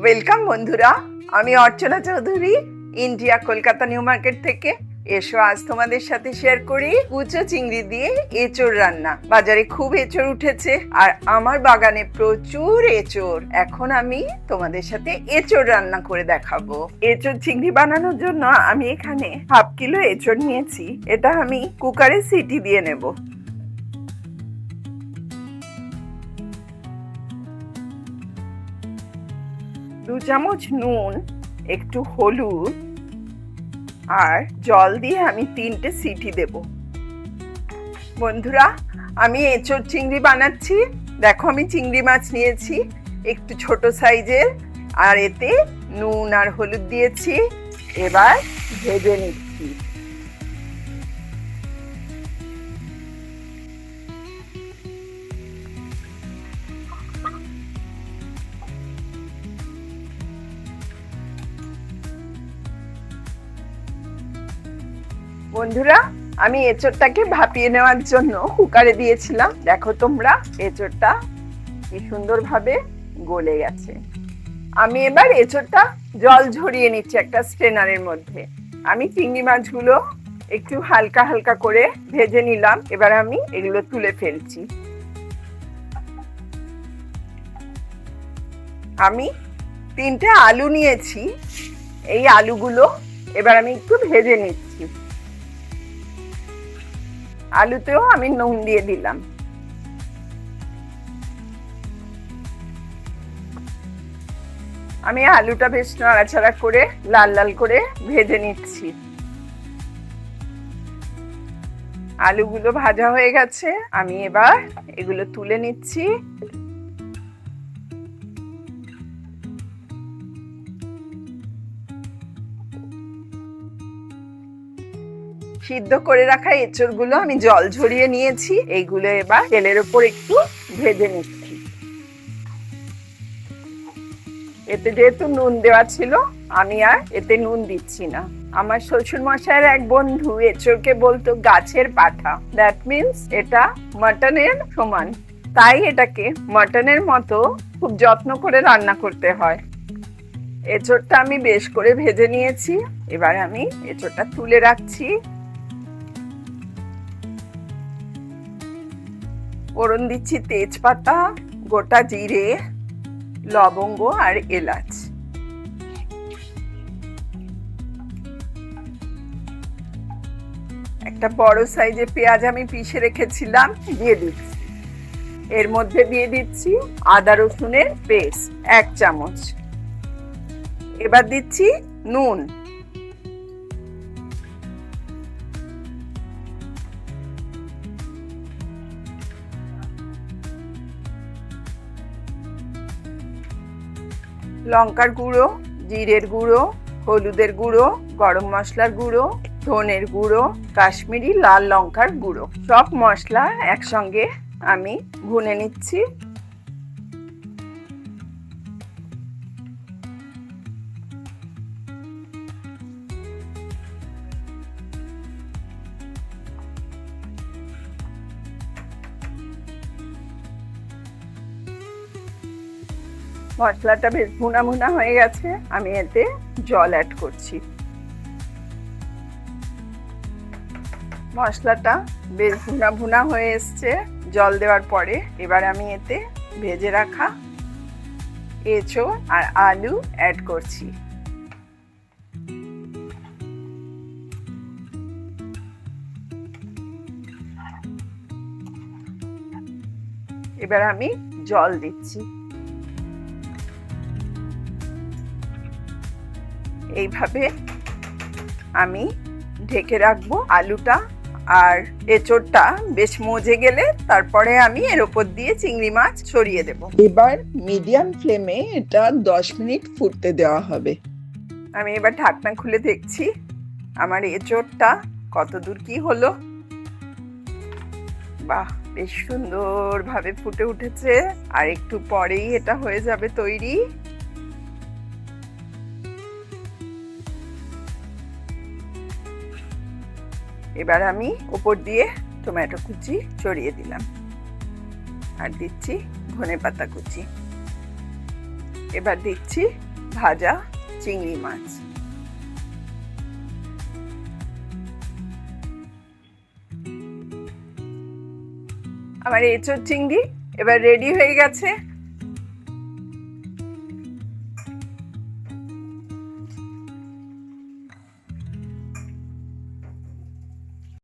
Welcome বন্ধুরা, আমি Archana Chowdhury, India, Kolkata New Market থেকে। এসো আজ তোমাদের সাথে শেয়ার করি কুচো চিংড়ি দিয়ে এঁচোড় রান্না। বাজারে খুব এঁচোড় উঠেছে আর আমার বাগানে প্রচুর এঁচোড়। এখন আমি তোমাদের সাথে এঁচোড় রান্না করে দেখাবো। এঁচোড় চিংড়ি বানানোর জন্য আমি এখানে হাফ কিলো এঁচোড় নিয়েছি। এটা আমি কুকারে সিটি দিয়ে নেব। দু চামচ নুন, একটু হলুদ আর জল দিয়ে আমি 3টে সিটি দেব। বন্ধুরা, আমি এঁচোড় চিংড়ি বানাচ্ছি। দেখো, আমি চিংড়ি মাছ নিয়েছি একটু ছোট সাইজের, আর এতে নুন আর হলুদ দিয়েছি। এবার ভেজে নিচ্ছি। বন্ধুরা, আমি এঁচোড়টাকে ভাপিয়ে নেওয়ার জন্য কুকারে দিয়েছিলাম। দেখো তোমরা, এঁচোড়টা কি সুন্দরভাবে গলে গেছে। আমি এবার এঁচোড়টা জল ঝরিয়ে নিচ্ছি একটা স্ট্রেনারের মধ্যে। আমি চিংড়ি মাছগুলো একটু হালকা হালকা করে ভেজে নিলাম। এবার আমি এগুলো তুলে ফেলছি। আমি 3টে আলু নিয়েছি। এই আলুগুলো এবার আমি একটু ভেজে নিচ্ছি। আলুতেও আমি নুন দিয়ে দিলাম। আমি আলুটা বেশ নাড়াচাড়া করে লাল লাল করে ভেজে নিচ্ছি। আলুগুলো ভাজা হয়ে গেছে, আমি এবার এগুলো তুলে নিচ্ছি। সিদ্ধ করে রাখা এঁচোড়গুলো আমি জল ঝরিয়ে নিয়েছি। এইগুলো এবার তেলের উপর একটু ভেজে নিচ্ছি। এতে যেহেতু নুন দেওয়া ছিল, আমি আর এতে নুন দিচ্ছি না। আমার শ্বশুর মশাইয়ের এক বন্ধু এঁচোড়কে বলতো গাছের পাঠা। দ্যাট মিনস এটা মাটনের সমান, তাই এটাকে মাটনের মতো খুব যত্ন করে রান্না করতে হয়। এঁচোড়টা আমি বেশ করে ভেজে নিয়েছি। এবার আমি এঁচোড়টা তুলে রাখছি। ফোড়ন দিচ্ছি তেজপাতা, গোটা জিরে, লবঙ্গ আর এলাচ। একটা বড় সাইজের পেঁয়াজ আমি পিষে রেখেছিলাম, দিয়ে দিচ্ছি। এর মধ্যে দিয়ে দিচ্ছি আদা রসুনের পেস্ট 1 চামচ। এবার দিচ্ছি নুন। লঙ্কার গুঁড়ো, জিরের গুঁড়ো, হলুদের গুঁড়ো, গরম মশলার গুঁড়ো, ধনের গুঁড়ো, কাশ্মীরি লাল লঙ্কার গুঁড়ো, সব মশলা একসঙ্গে আমি ভুনে নিচ্ছি। মশলাটা বেশ ভুনা ভুনা হয়ে গেছে, আমি এতে জল অ্যাড করছি। মশলাটা বেশ ভুনা ভুনা হয়ে এসছে জল দেওয়ার পরে। এবার আমি এতে ভেজে রাখা এঁচোড় আর আলু অ্যাড করছি। এবার আমি জল দিচ্ছি। এইভাবে আমি ঢেকে রাখবো আলুটা, আর এঁচোড়টা বেশ মজে গেলে তারপরে আমি এর উপর দিয়ে চিংড়ি মাছ ছড়িয়ে দেব। এবার মিডিয়াম ফ্লেমে এটা 10 মিনিট ফুটতে দেওয়া হবে। আমি এবার ঢাকনা খুলে দেখছি আমার এঁচোড়টা কতদূর কি হলো। বাহ, বেশ সুন্দরভাবে ফুটে উঠেছে, আর একটু পরেই এটা হয়ে যাবে তৈরি। এবার আমি উপর দিয়ে টমেটো কুচি ছড়িয়ে দিলাম, আর দিচ্ছি ধনেপাতা কুচি। এবার দিচ্ছি ভাজা চিংড়ি মাছ। আমার এঁচোড় চিংড়ি এবার রেডি হয়ে গেছে।